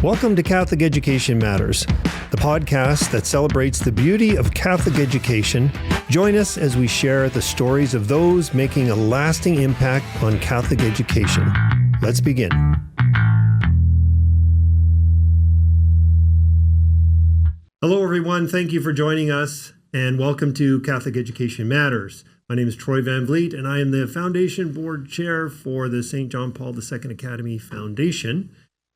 Welcome to Catholic Education Matters, the podcast that celebrates the beauty of Catholic education. Join us as we share the stories of those making a lasting impact on Catholic education. Let's begin. Hello, everyone. Thank you for joining us, and welcome to Catholic Education Matters. My name is Troy Van Vliet, and I am the Foundation Board Chair for the St. John Paul II Academy Foundation.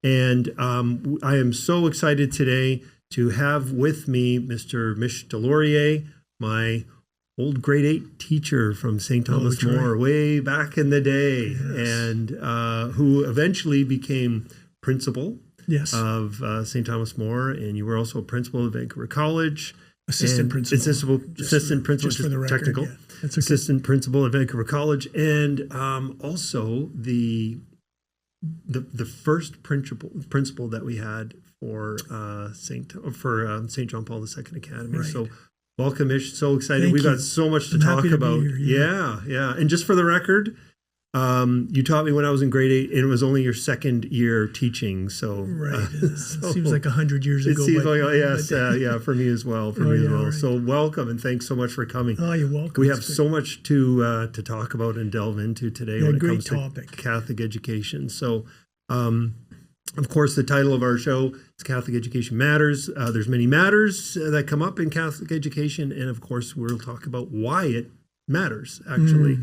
And I am so excited today to have with me Mr. Michel DesLauriers, my old grade 8 teacher from St. Thomas More way back in the day, yes. And who eventually became principal of St. Thomas More, and you were also principal of Vancouver College. Assistant principal, just for the record, technical. Yeah, that's okay. Assistant principal at Vancouver College, and also the first principal that we had for St. John Paul II Academy. Right. So welcome, Ish. So excited. We've got so much to talk about. Yeah. And just for the record, you taught me when I was in grade 8, and it was only your second year teaching. So right, it seems like 100 years ago. It seems like yes, for me as well. Right. So welcome, and thanks so much for coming. Oh, you're welcome. We have so much to talk about and delve into today when it comes to Catholic education. So, of course, the title of our show is Catholic Education Matters. There's many matters that come up in Catholic education, and of course, we'll talk about why it matters actually.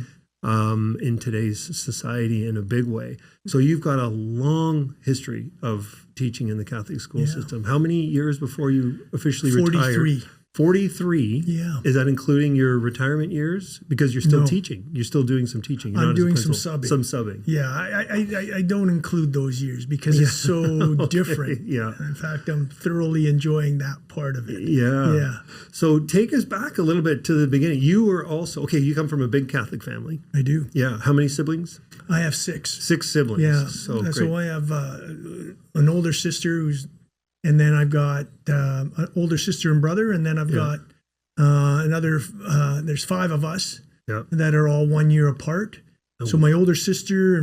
In today's society in a big way. So you've got a long history of teaching in the Catholic school system. How many years before you officially retired? 43. Yeah. Is that including your retirement years? Because you're still teaching. You're still doing some teaching. I'm doing some subbing. Yeah, I don't include those years because it's so different. Yeah. In fact, I'm thoroughly enjoying that part of it. Yeah. So take us back a little bit to the beginning. You were also, you come from a big Catholic family. I do. Yeah. How many siblings? I have 6. 6 siblings. Yeah. So I have an older sister and then I've got an older sister and brother, and then I've got another, there's 5 of us that are all 1 year apart. Oh. So my older sister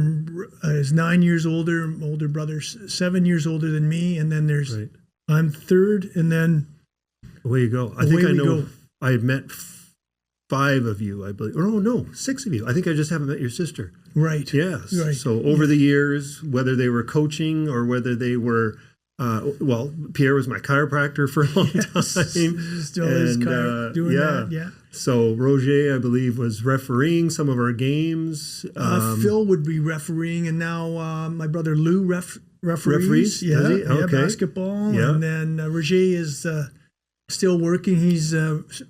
is 9 years older, my older brother's 7 years older than me, and then I'm third, and then away you go. I think I know, I had met 5 of you, I believe. Oh, no, 6 of you. I think I just haven't met your sister. Right. Yes. Right. So over the years, whether they were coaching or whether they were... Pierre was my chiropractor for a long time. Still is doing that, yeah. So Roger, I believe, was refereeing some of our games. Phil would be refereeing, and now my brother Lou referees. Yeah, basketball. Yeah. And then Roger is still working. He's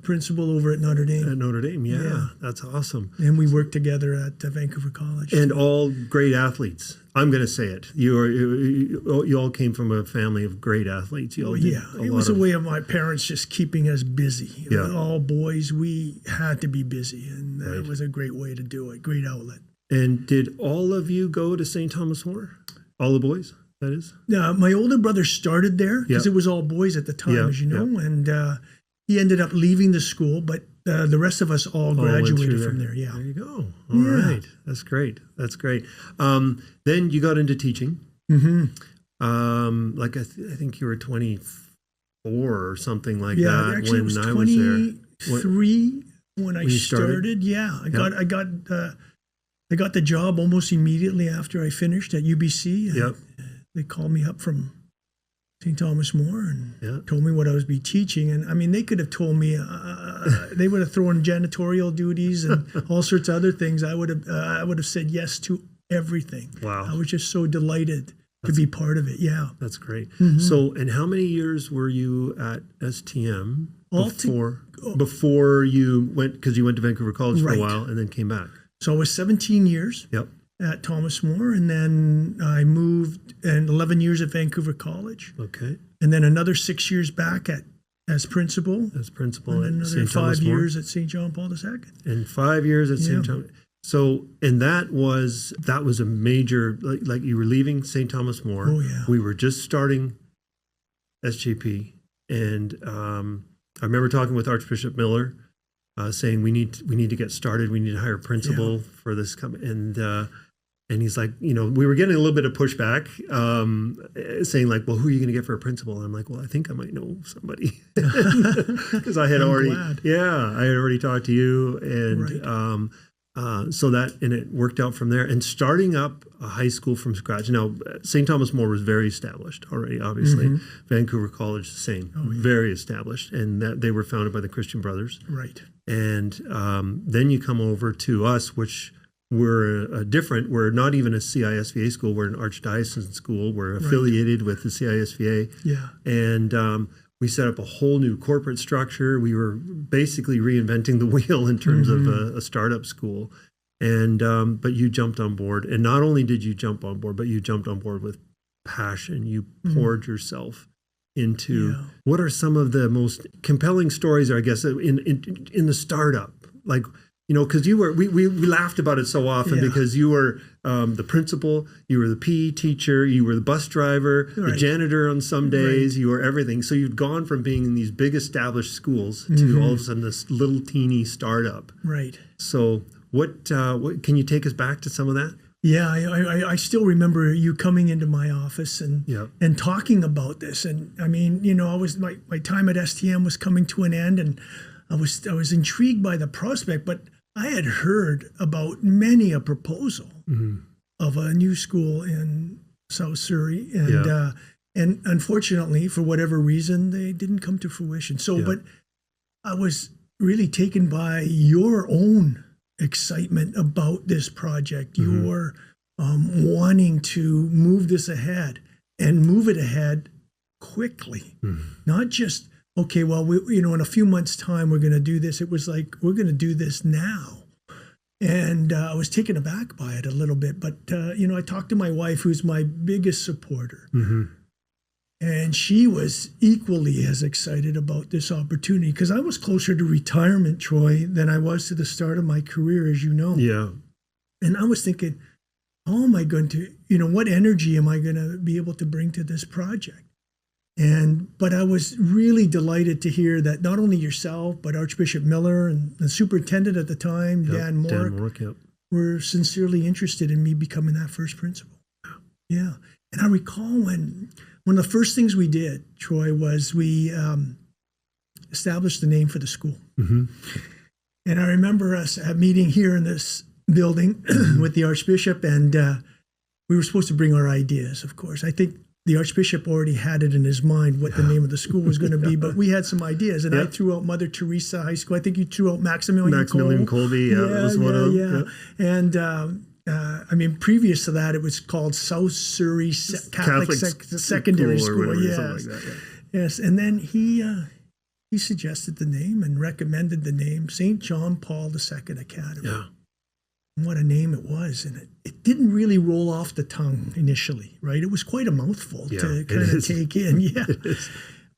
principal over at Notre Dame. Yeah. That's awesome. And we work together at Vancouver College. And all great athletes. I'm going to say it. You all came from a family of great athletes. It was a way of my parents just keeping us busy. Yeah. All boys, we had to be busy, and that was a great way to do it. Great outlet. And did all of you go to St. Thomas More? All the boys, that is? My older brother started there because it was all boys at the time, as you know, and he ended up leaving the school, but the rest of us all graduated from there. Yeah. There you go. All right. That's great. Then you got into teaching. Mm-hmm. I think you were 24 or something like that actually when I was there. 23 when I started. Yeah. I got the job almost immediately after I finished at UBC. Yep. They called me up from St. Thomas More and told me what I was be teaching. And I mean, they could have told me, they would have thrown janitorial duties and all sorts of other things. I would have said yes to everything. Wow. I was just so delighted to be part of it. Yeah. That's great. Mm-hmm. So, and how many years were you at STM before you went, because you went to Vancouver College for a while and then came back? So I was 17 years. Yep. At Thomas More, and then I moved and 11 years at Vancouver College. Okay. And then another 6 years back as principal. And then another 5 years at St. John Paul II. And 5 years at St. John. So, and that was a major, like you were leaving St. Thomas More. Oh, yeah. We were just starting SJP, and I remember talking with Archbishop Miller, saying we need to get started. We need to hire a principal for this And he's like, we were getting a little bit of pushback, saying like, well, who are you going to get for a principal? And I'm like, well, I think I might know somebody, because I had already talked to you, and and it worked out from there. And starting up a high school from scratch. Now, St. Thomas More was very established already, obviously. Mm-hmm. Vancouver College, the same, very established, and that they were founded by the Christian Brothers. Right. And then you come over to us, which we're not even a CISVA school. We're an archdiocesan school. We're affiliated with the CISVA. Yeah. And we set up a whole new corporate structure. We were basically reinventing the wheel in terms of a startup school. And but you jumped on board. And not only did you jump on board, but you jumped on board with passion. You poured yourself into what are some of the most compelling stories, I guess, in the startup? Like, because we laughed about it so often because you were the principal, you were the PE teacher, you were the bus driver, the janitor on some days, you were everything. So you'd gone from being in these big established schools to all of a sudden this little teeny startup. Right. So what can you take us back to some of that? Yeah, I still remember you coming into my office and talking about this. And I mean, I was my time at STM was coming to an end, and I was intrigued by the prospect, but I had heard about many a proposal of a new school in South Surrey, and unfortunately, for whatever reason, they didn't come to fruition. So, but I was really taken by your own excitement about this project, your wanting to move this ahead and move it ahead quickly, not just, okay, well, in a few months' time, we're going to do this. It was like, we're going to do this now. And I was taken aback by it a little bit. But, I talked to my wife, who's my biggest supporter. And she was equally as excited about this opportunity, because I was closer to retirement, Troy, than I was to the start of my career, as you know. Yeah. And I was thinking, how am I going to, what energy am I going to be able to bring to this project? But I was really delighted to hear that not only yourself, but Archbishop Miller and the superintendent at the time, Dan Morrick, were sincerely interested in me becoming that first principal. Yeah. And I recall when one of the first things we did, Troy, was we established the name for the school. And I remember us meeting here in this building with the Archbishop, and we were supposed to bring our ideas, of course. I think the Archbishop already had it in his mind what the name of the school was going to be, but we had some ideas, and I threw out Mother Teresa High School. I think you threw out Maximilian Kolbe. That was one of them. And I mean, previous to that, it was called South Surrey Catholic Secondary School. Yes, like that, yes. And then he suggested the name and recommended the name St. John Paul II Academy. Yeah. And what a name it was, and it didn't really roll off the tongue initially, right? It was quite a mouthful to kind of take in. Yeah.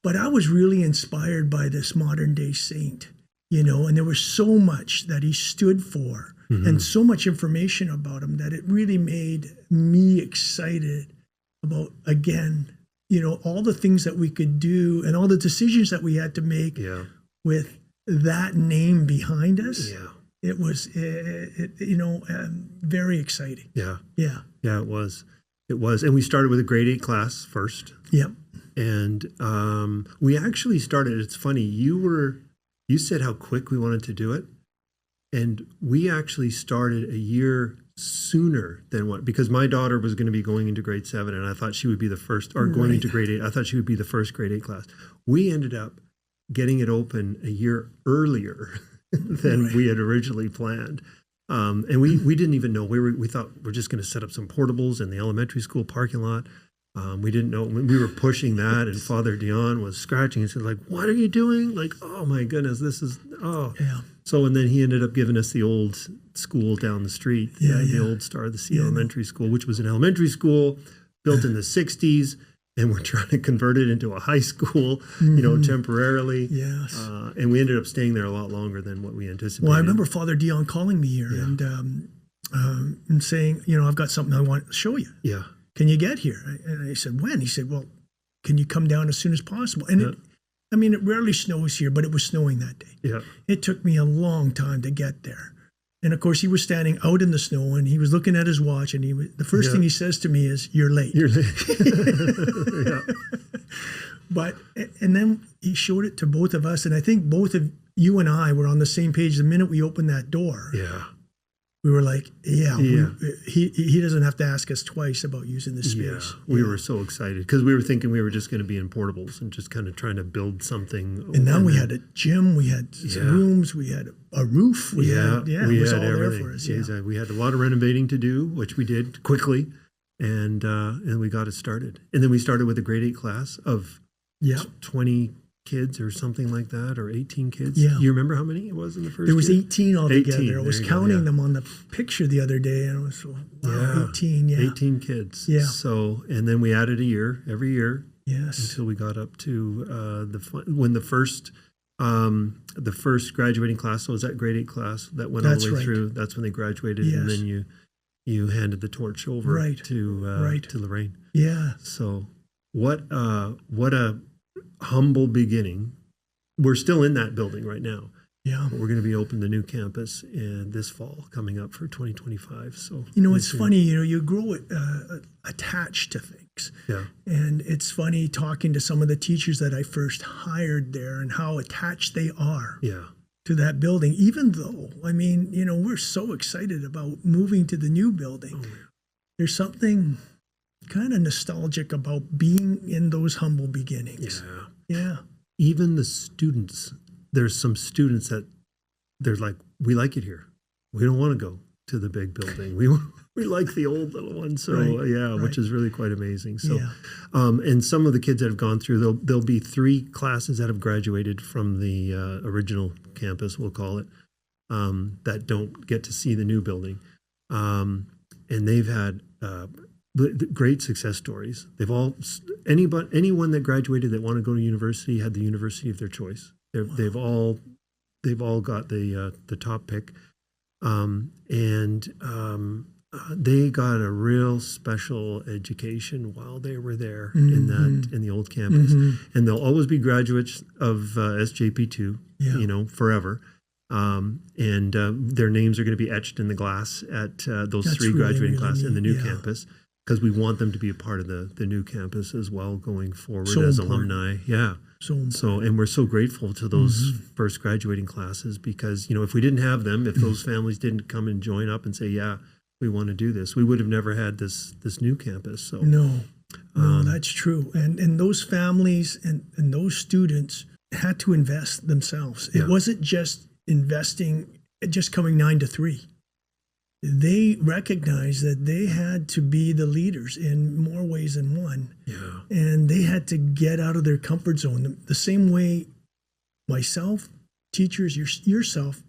But I was really inspired by this modern day saint, and there was so much that he stood for. And so much information about him that it really made me excited about, again, all the things that we could do and all the decisions that we had to make with that name behind us. Yeah. It was, very exciting. Yeah. Yeah. Yeah, it was. It was. And we started with a grade 8 class first. Yep. And we actually started, it's funny, you said how quick we wanted to do it. And we actually started a year sooner than because my daughter was going to be going into grade 7, and I thought she would be the first, or going into grade 8. I thought she would be the first grade 8 class. We ended up getting it open a year earlier than we had originally planned. And we didn't even know. We thought we're just going to set up some portables in the elementary school parking lot. We didn't know. We were pushing that, and Father Dion was scratching and said, like, what are you doing? Like, oh my goodness, this is, Yeah. So, and then he ended up giving us the old school down the street, the old Star of the Sea Elementary School, which was an elementary school built in the 60s, and we're trying to convert it into a high school, temporarily. Yes. And we ended up staying there a lot longer than what we anticipated. Well, I remember Father Dion calling me here and saying, I've got something I want to show you. Yeah. Can you get here? And I said, when? He said, well, can you come down as soon as possible? And it rarely snows here, but it was snowing that day. Yeah. It took me a long time to get there. And of course, he was standing out in the snow, and he was looking at his watch, and the first thing he says to me is, "You're late." You're late. Yeah. But, and then he showed it to both of us, and I think both of you and I were on the same page the minute we opened that door. Yeah. We were like, he doesn't have to ask us twice about using this space. We were so excited because we were thinking we were just going to be in portables and just kind of trying to build something. And now we had a gym, we had some rooms, we had a roof. We had it was all everything there for us. Yeah. We had a lot of renovating to do, which we did quickly, and we got it started. And then we started with a grade 8 class of 20 kids or something like that, or 18 kids. Yeah. You remember how many it was in the first There was year? 18 altogether. I was counting them on the picture the other day, and I was 18, 18 kids. Yeah. So, and then we added a year, every year. Yes. Until we got up to when the first graduating class, so was that grade 8 class that went all the way through. That's when they graduated, and then you handed the torch over to Lorraine. Yeah. So what a humble beginning. We're still in that building right now. Yeah. But we're going to be open the new campus this fall coming up for 2025. So it's funny, you grow attached to things. Yeah. And it's funny talking to some of the teachers that I first hired there and how attached they are to that building, even though, we're so excited about moving to the new building. Oh, yeah. There's something kind of nostalgic about being in those humble beginnings. Yeah. Even the students, there's some students that they're like, we like it here. We don't want to go to the big building. We like the old little one. So which is really quite amazing. So, and some of the kids that have gone through, there'll be 3 classes that have graduated from the original campus, we'll call it, that don't get to see the new building. And they've had great success stories. They've all anyone that graduated that wanted to go to university had the university of their choice. They've all got the top pick, they got a real special education while they were there in the old campus, and they'll always be graduates of SJP2, forever. And their names are going to be etched in the glass at those 3 graduating classes in the new campus, because we want them to be a part of the new campus as well going forward as alumni. Yeah. So, and we're so grateful to those first graduating classes, because, if we didn't have them, if those families didn't come and join up and say, we want to do this, we would have never had this new campus. So No, that's true. And those families and those students had to invest themselves. It wasn't just investing, just coming 9 to 3. They recognized that they had to be the leaders in more ways than one. Yeah. And they had to get out of their comfort zone. The same way myself, teachers, yourself,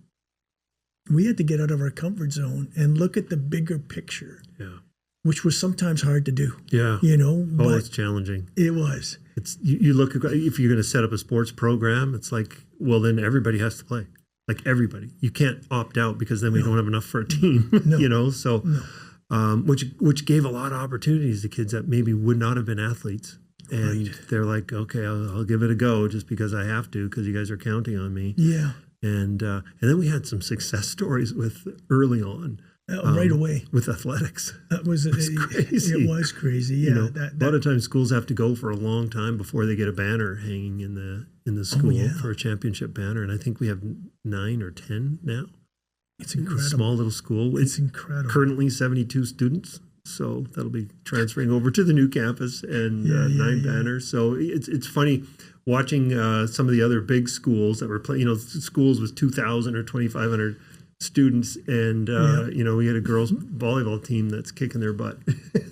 we had to get out of our comfort zone and look at the bigger picture. Yeah. Which was sometimes hard to do. Yeah. But it's challenging. It was. It's you look at, if you're going to set up a sports program, it's like, well, then everybody has to play. Like everybody, you can't opt out, because then we don't have enough for a team. Which gave a lot of opportunities to kids that maybe would not have been athletes, and they're like, okay, I'll give it a go just because I have to, because you guys are counting on me. Yeah. And then we had some success stories with early on. Right away with athletics. That was crazy. It was crazy. Yeah. A lot of times schools have to go for a long time before they get a banner hanging in the school for a championship banner. And I think we have 9 or 10 now. It's incredible. A small little school. It's incredible. Currently 72 students. So that'll be transferring over to the new campus, and 9 banners. So it's funny watching some of the other big schools that were playing, schools with 2,000 or 2,500 students, and we had a girls volleyball team that's kicking their butt.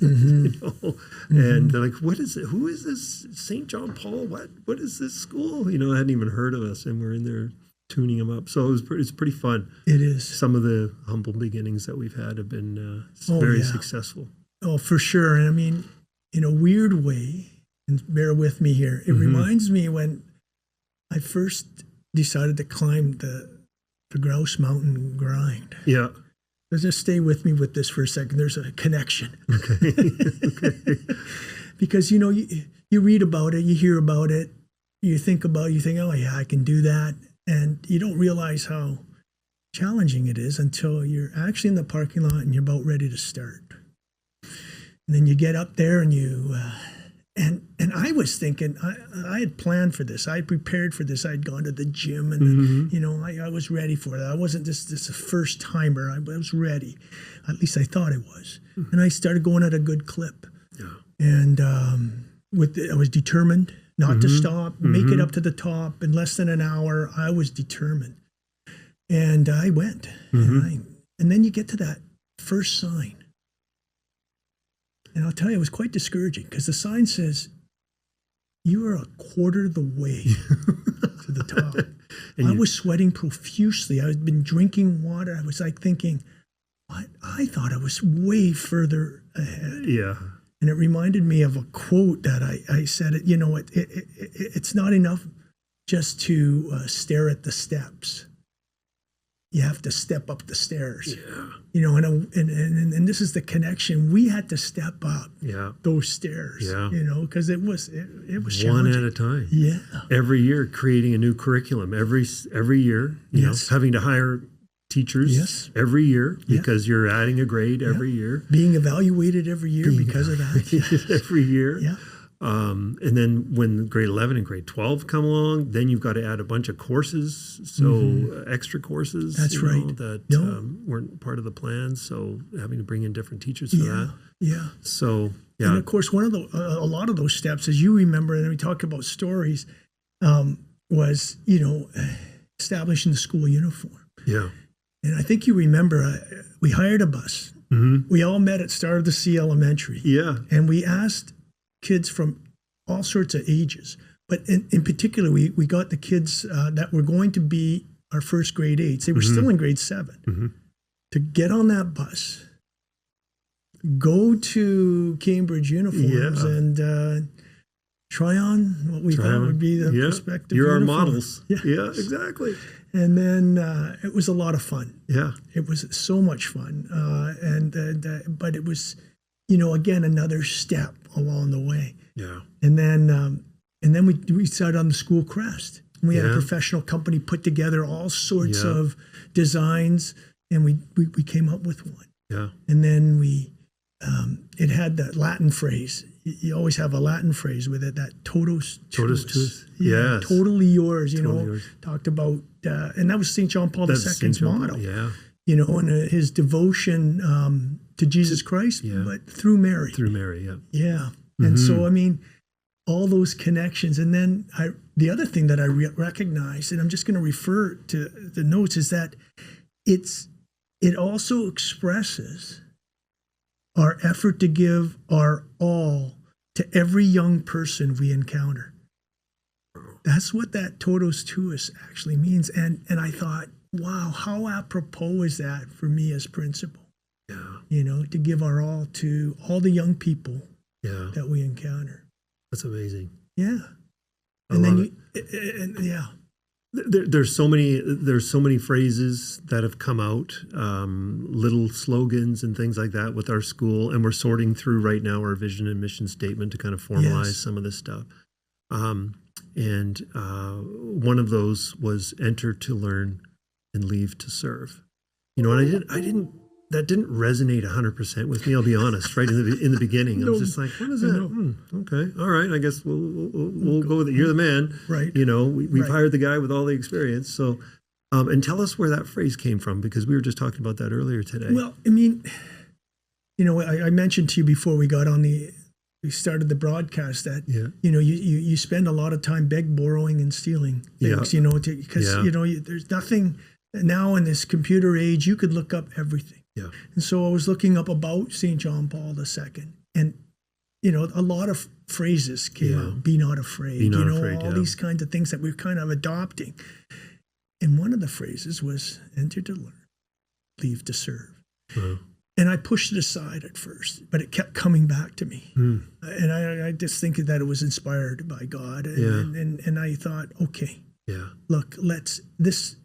And they're like, what is it? Who is this? St. John Paul? What is this school? I hadn't even heard of us, and we're in there tuning them up. So it's pretty fun. It is. Some of the humble beginnings that we've had have been very successful. Oh, for sure. And I mean, in a weird way, and bear with me here, it reminds me when I first decided to climb the Grouse Mountain grind. Yeah. Let's just stay with me with this for a second. There's a connection. Okay. Because, you read about it, you hear about it, you think, oh yeah, I can do that. And you don't realize how challenging it is until you're actually in the parking lot and you're about ready to start. And then you get up there and you, and I was thinking, I had planned for this. I had prepared for this. I had gone to the gym and, I was ready for it. I wasn't just a first timer. I was ready. At least I thought I was. And I started going at a good clip. Yeah. And I was determined not to stop, make it up to the top in less than an hour. I was determined. And I went. And then you get to that first sign. And I'll tell you, it was quite discouraging because the sign says, you are a quarter of the way to the top. I was sweating profusely. I had been drinking water. I was like thinking, what? I thought I was way further ahead. Yeah. And it reminded me of a quote that I said, it's not enough just to stare at the steps. You have to step up the stairs. Yeah. And this is the connection. We had to step up those stairs. Yeah. Because it was one at a time. Yeah. Every year creating a new curriculum. Every year, you know, having to hire teachers every year because you're adding a grade every year. Being evaluated every year because of that. Every year. Yeah. And then when grade 11 and grade 12 come along, then you've got to add a bunch of courses, so extra courses. That's right. That weren't part of the plan, so having to bring in different teachers for that. Yeah. So, and of course, one of a lot of those steps, as you remember, and we talk about stories, was, establishing the school uniform. Yeah. And I think you remember, we hired a bus. We all met at Star of the Sea Elementary. Yeah. And we asked kids from all sorts of ages. But in particular, we got the kids that were going to be our first grade 8s. They were still in grade 7. To get on that bus, go to Cambridge uniforms and try on what we thought would be the prospective You're uniform. our models. Yeah, exactly. And then it was a lot of fun. Yeah. It was so much fun. But it was, again, another step along the way. Yeah. And then we started on the school crest. We had a professional company put together all sorts of designs, and we came up with one. Yeah. And then it had that Latin phrase. You always have a Latin phrase with it, that totus tuus. Yeah. Totally yours, yours. Talked about, and that was St. John Paul II's motto. Yeah. And his devotion to Jesus Christ, but through Mary. Through Mary, yeah. Yeah. And so, all those connections. And then the other thing that I recognized, and I'm just going to refer to the notes, is that it also expresses our effort to give our all to every young person we encounter. That's what that totus tuus actually means. And I thought, wow, how apropos is that for me as principal? Yeah. To give our all to all the young people that we encounter. That's amazing. Yeah. There's so many phrases that have come out, little slogans and things like that with our school, and we're sorting through right now our vision and mission statement to kind of formalize some of this stuff. And one of those was enter to learn and leave to serve. And I didn't. That didn't resonate 100% with me. I'll be honest. Right in the beginning, I was just like, "What is that? Okay, all right. I guess we'll go with it. You're the man, right? We've hired the guy with all the experience. So, and tell us where that phrase came from, because we were just talking about that earlier today. Well, I mentioned to you before we started the broadcast that you spend a lot of time borrowing, and stealing things. Because there's nothing now in this computer age. You could look up everything. Yeah. And so I was looking up about St. John Paul II, and a lot of phrases came out. Be not afraid. Be not afraid. All these kinds of things that we're kind of adopting. And one of the phrases was enter to learn, leave to serve. And I pushed it aside at first, but it kept coming back to me. And I just think that it was inspired by God. And I thought, okay, look, this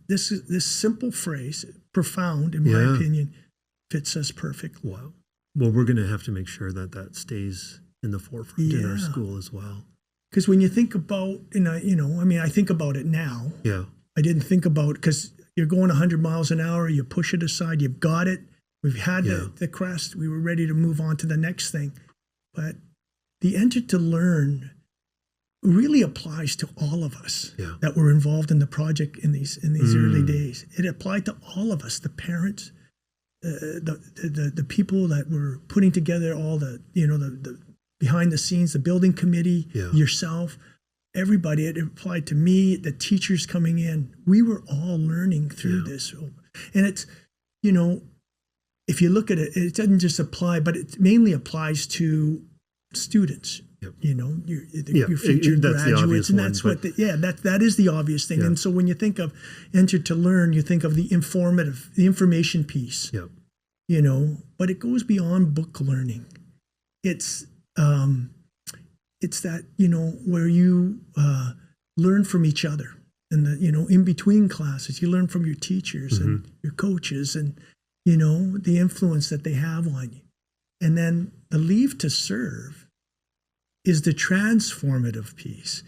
simple phrase, profound in my opinion, fits us perfectly. Wow. Well, we're going to have to make sure that stays in the forefront in our school as well. Because when you think about, I think about it now. Yeah. I didn't think about, because you're going 100 miles an hour, you push it aside, you've got it. We've had the crest. We were ready to move on to the next thing. But the enter to learn really applies to all of us that were involved in the project in these early days. It applied to all of us, the parents, the people that were putting together all the behind the scenes, the building committee, yourself, everybody. It applied to me, the teachers coming in. We were all learning through this. And it's, if you look at it, it doesn't just apply, but it mainly applies to students. Your future graduates, and that's that is the obvious thing. And so when you think of enter to learn, you think of the information piece. But it goes beyond book learning. It's that where you learn from each other, and in between classes, you learn from your teachers and your coaches, and the influence that they have on you, and then the leave to serve is the transformative piece.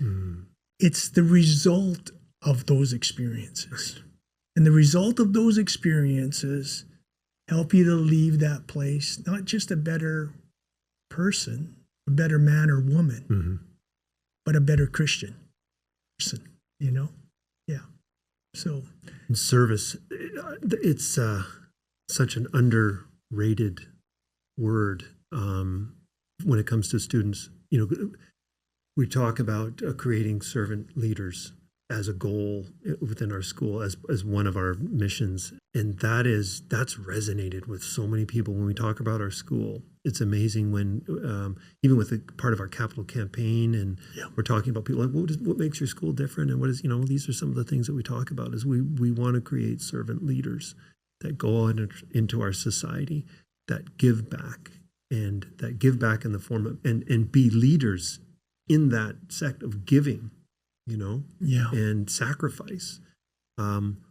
It's the result of those experiences. And the result of those experiences help you to leave that place, not just a better person, a better man or woman, but a better Christian person, Yeah. So. And service, it's such an underrated word when it comes to students. We talk about creating servant leaders as a goal within our school, as one of our missions. And that's resonated with so many people when we talk about our school. It's amazing when, even with a part of our capital campaign, and we're talking about people like, what makes your school different? And what is, these are some of the things that we talk about is we want to create servant leaders that go out into our society, that give back. And that give back in the form of, and be leaders in that sect of giving, and sacrifice,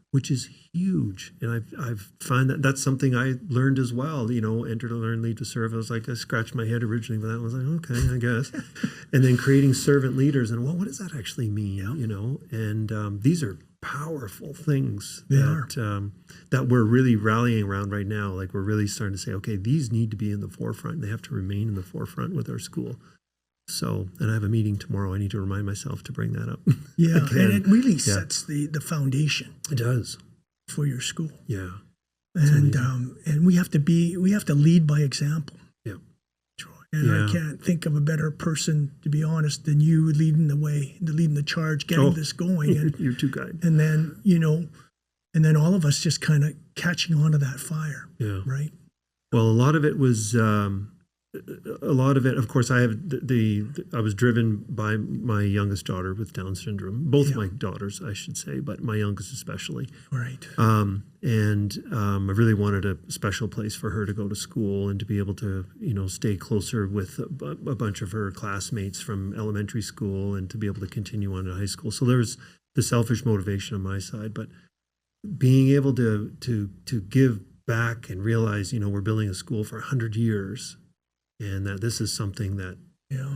which is huge. And I've found that that's something I learned as well, enter to learn, lead to serve. I was like, I scratched my head originally with that. I was like, okay, I guess. And then creating servant leaders, and what does that actually mean, And these are powerful things that we're really rallying around right now. Like, we're really starting to say, okay, these need to be in the forefront. They have to remain in the forefront with our school. So, and I have a meeting tomorrow. I need to remind myself to bring that up. And it really sets the foundation. It does. For your school. Yeah. And we have to lead by example. Troy. And I can't think of a better person, to be honest, than you leading the way, leading the charge, getting this going. And you're too kind. And then, and then all of us just kind of catching on to that fire. Yeah. Right. Well, a lot of it, of course, I have I was driven by my youngest daughter with Down syndrome, both my daughters, I should say, but my youngest especially. Right. I really wanted a special place for her to go to school and to be able to, stay closer with a bunch of her classmates from elementary school and to be able to continue on to high school. So there was the selfish motivation on my side, but being able to give back and realize, we're building a school for 100 years. And that this is something that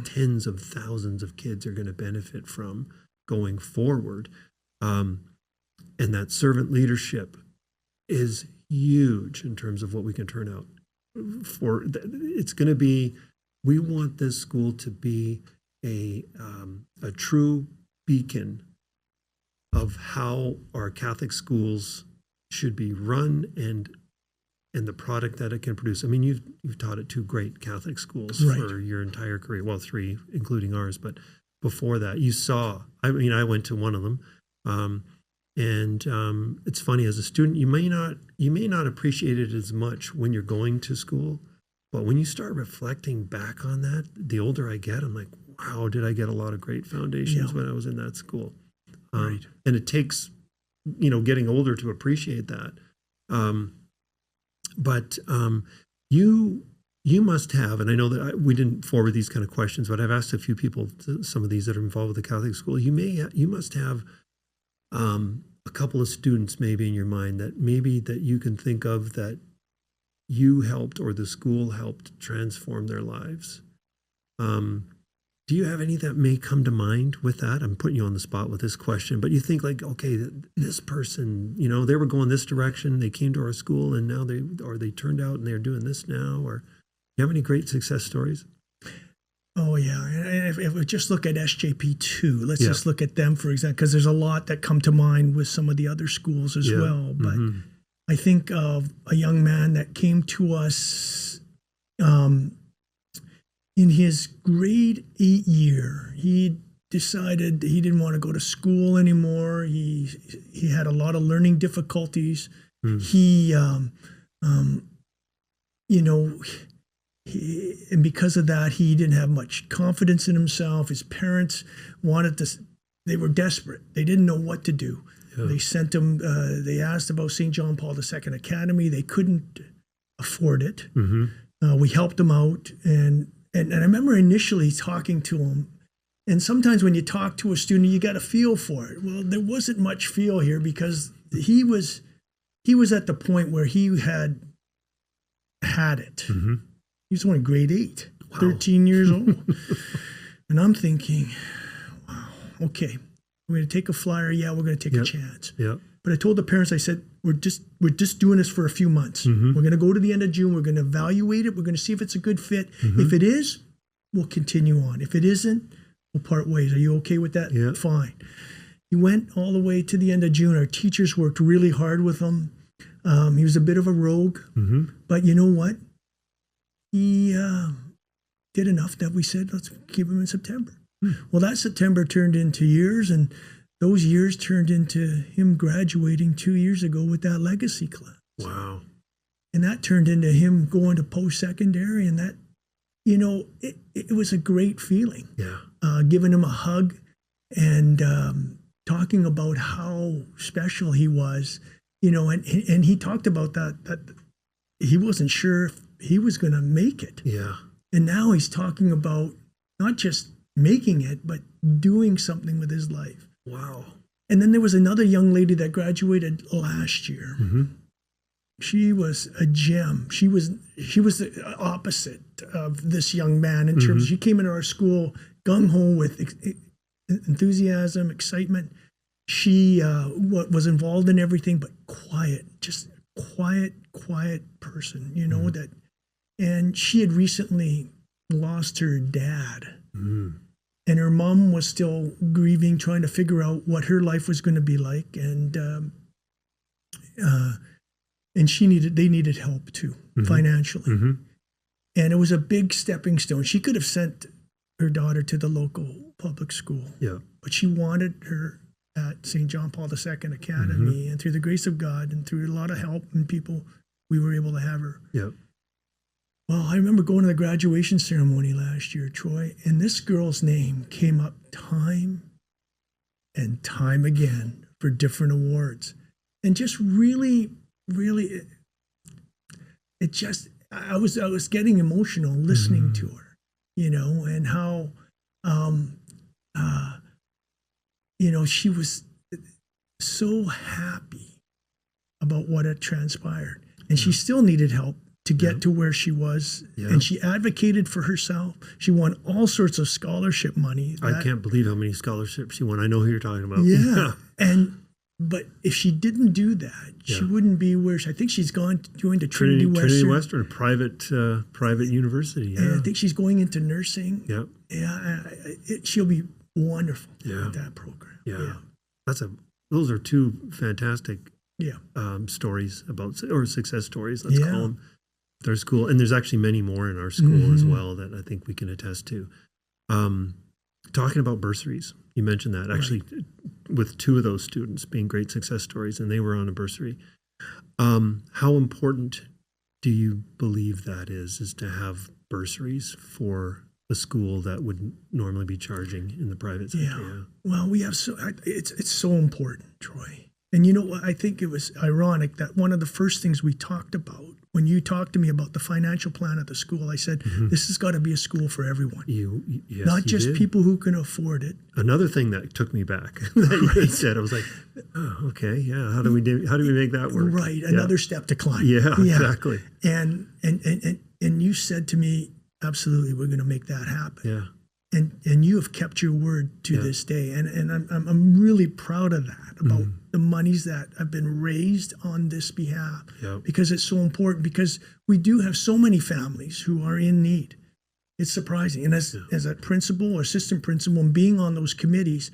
tens of thousands of kids are going to benefit from going forward. And that servant leadership is huge in terms of what we can turn out for. It's going to be, we want this school to be a true beacon of how our Catholic schools should be run and the product that it can produce. I mean, you've taught at two great Catholic schools for your entire career. Well, three, including ours. But before that, you saw, I went to one of them. It's funny, as a student, you may not appreciate it as much when you're going to school. But when you start reflecting back on that, the older I get, I'm like, wow, did I get a lot of great foundations when I was in that school. And it takes, getting older to appreciate that. But you must have, and I know that we didn't forward these kind of questions, but I've asked a few people, some of these that are involved with the Catholic school. You must have a couple of students maybe in your mind that you can think of that you helped or the school helped transform their lives. Do Do you have any that may come to mind with that? I'm putting you on the spot with this question, but you think like, okay, this person, they were going this direction. They came to our school and now they turned out and they're doing this now. Or you have any great success stories? Oh, yeah. And if we just look at SJP2, let's just look at them, for example, because there's a lot that come to mind with some of the other schools as well. But I think of a young man that came to us in his grade 8 year. He decided he didn't want to go to school anymore. He had a lot of learning difficulties. He, and because of that, he didn't have much confidence in himself. His parents they were desperate. They didn't know what to do. Yeah. They sent him, they asked about St. John Paul II Academy. They couldn't afford it. We helped him out. And I remember initially talking to him. And sometimes when you talk to a student, you got a feel for it. Well, there wasn't much feel here because he was at the point where he had it. He was only grade 8, 13 years old. And I'm thinking, wow, okay, we're going to take a flyer. Yeah, we're going to take a chance. But I told the parents, I said, we're just doing this for a few months. We're going to go to the end of June. We're going to evaluate it. We're going to see if it's a good fit. If it is, we'll continue on. If it isn't, we'll part ways. Are you okay with that? Yeah. Fine. He went all the way to the end of June. Our teachers worked really hard with him. He was a bit of a rogue, but you know what? He did enough that we said, let's keep him in September. Well, that September turned into years, and those years turned into him graduating 2 years ago with that legacy class. Wow. And that turned into him going to post-secondary, and that, it was a great feeling. Yeah. Giving him a hug and talking about how special he was, and he talked about that he wasn't sure if he was going to make it. Yeah. And now he's talking about not just making it, but doing something with his life. Wow. And then there was another young lady that graduated last year. She was a gem. She was the opposite of this young man in terms, she came into our school gung-ho with enthusiasm, excitement. She was involved in everything, but quiet, just quiet person, that. And she had recently lost her dad. And her mom was still grieving, trying to figure out what her life was going to be like. And they needed help too, financially. And it was a big stepping stone. She could have sent her daughter to the local public school. Yeah. But she wanted her at St. John Paul II Academy. And through the grace of God and through a lot of help and people, we were able to have her. Yeah. Well, I remember going to the graduation ceremony last year, Troy, and this girl's name came up time and time again for different awards. And just really, I was getting emotional listening to her, and how, she was so happy about what had transpired. And she still needed help to get to where she was. And she advocated for herself. She won all sorts of scholarship money. I can't believe how many scholarships she won. I know who you're talking about. Yeah. But if she didn't do that, she wouldn't be where I think she's going to Trinity Western. Trinity Western, private university. Yeah. And I think she's going into nursing. Yep. Yeah. She'll be wonderful with that program. Yeah. Those are two fantastic stories or success stories, let's call them. Their school, and there's actually many more in our school as well that I think we can attest to. Talking about bursaries, you mentioned that actually with two of those students being great success stories, and they were on a bursary. How important do you believe that is to have bursaries for a school that would normally be charging in the private sector? Yeah. Well, we have it's so important, Troy. And I think it was ironic that one of the first things we talked about when you talked to me about the financial plan of the school, I said, this has got to be a school for everyone. Yes, not just people who can afford it. Another thing that took me back that you said, I was like, oh, okay, yeah. How do we make that work? Right. Another step to climb. Yeah, exactly. And you said to me, absolutely, we're going to make that happen. Yeah. And you have kept your word to this day, and I'm really proud of that, about the monies that have been raised on this behalf, because it's so important, because we do have so many families who are in need. It's surprising, and as a principal or assistant principal and being on those committees,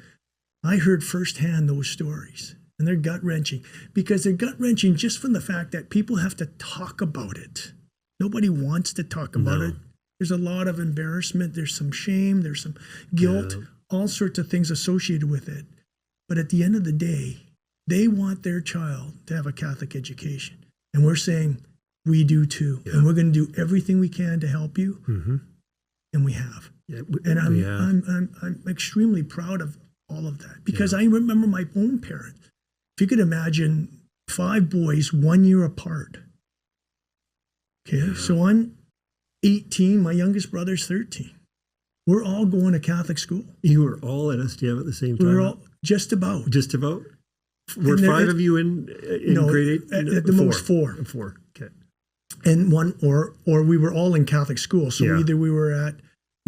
I heard firsthand those stories, and they're gut-wrenching, because they're gut-wrenching just from the fact that people have to talk about it. Nobody wants to talk about it. There's a lot of embarrassment. There's some shame. There's some guilt, all sorts of things associated with it. But at the end of the day, they want their child to have a Catholic education. And we're saying we do too. And we're going to do everything we can to help you. And we have. And I'm extremely proud of all of that, because I remember my own parents. If you could imagine 5 boys 1 year apart. Okay, so I'm 18, my youngest brother's 13. We're all going to Catholic school. You were all at STM at the same time? We were all just about. Just about? Were 5 of you in grade 8? At the most 4. 4, okay. And one, or we were all in Catholic school. So either we were at,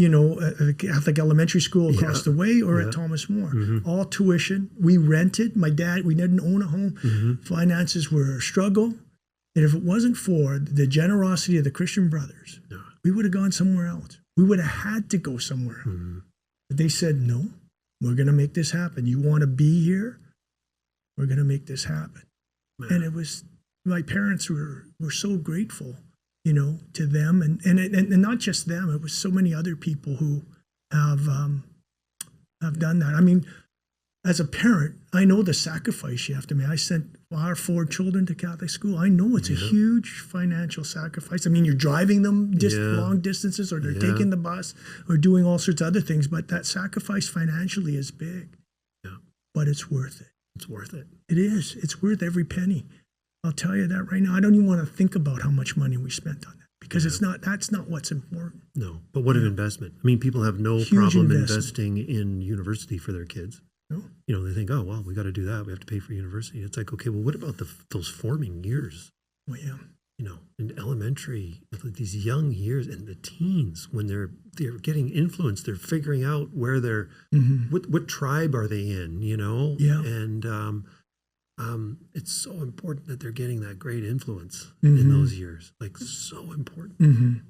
a Catholic elementary school across the way, or at Thomas More. All tuition. We rented. My dad, we didn't own a home. Finances were a struggle. And if it wasn't for the generosity of the Christian brothers, we would have gone somewhere else. We would have had to go somewhere else. But they said, no, we're going to make this happen. You want to be here? We're going to make this happen. And it was, my parents were so grateful, to them. And not just them, it was so many other people who have done that. I mean, as a parent, I know the sacrifice you have to make. I sent our 4 children to Catholic school. I know it's a huge financial sacrifice. I mean, you're driving them long distances, or they're taking the bus, or doing all sorts of other things. But that sacrifice financially is big. But it's worth it. It's worth it. It is. It's worth every penny. I'll tell you that right now. I don't even want to think about how much money we spent on that, because that's not what's important. No, but what an investment. I mean, people have no problem investing in university for their kids. No. They think, oh, well, we got to do that. We have to pay for university. It's like, okay, well, what about those forming years? Well, in elementary, these young years, and the teens, when they're getting influenced, they're figuring out where they're, what tribe are they in, And it's so important that they're getting that great influence in those years, like so important.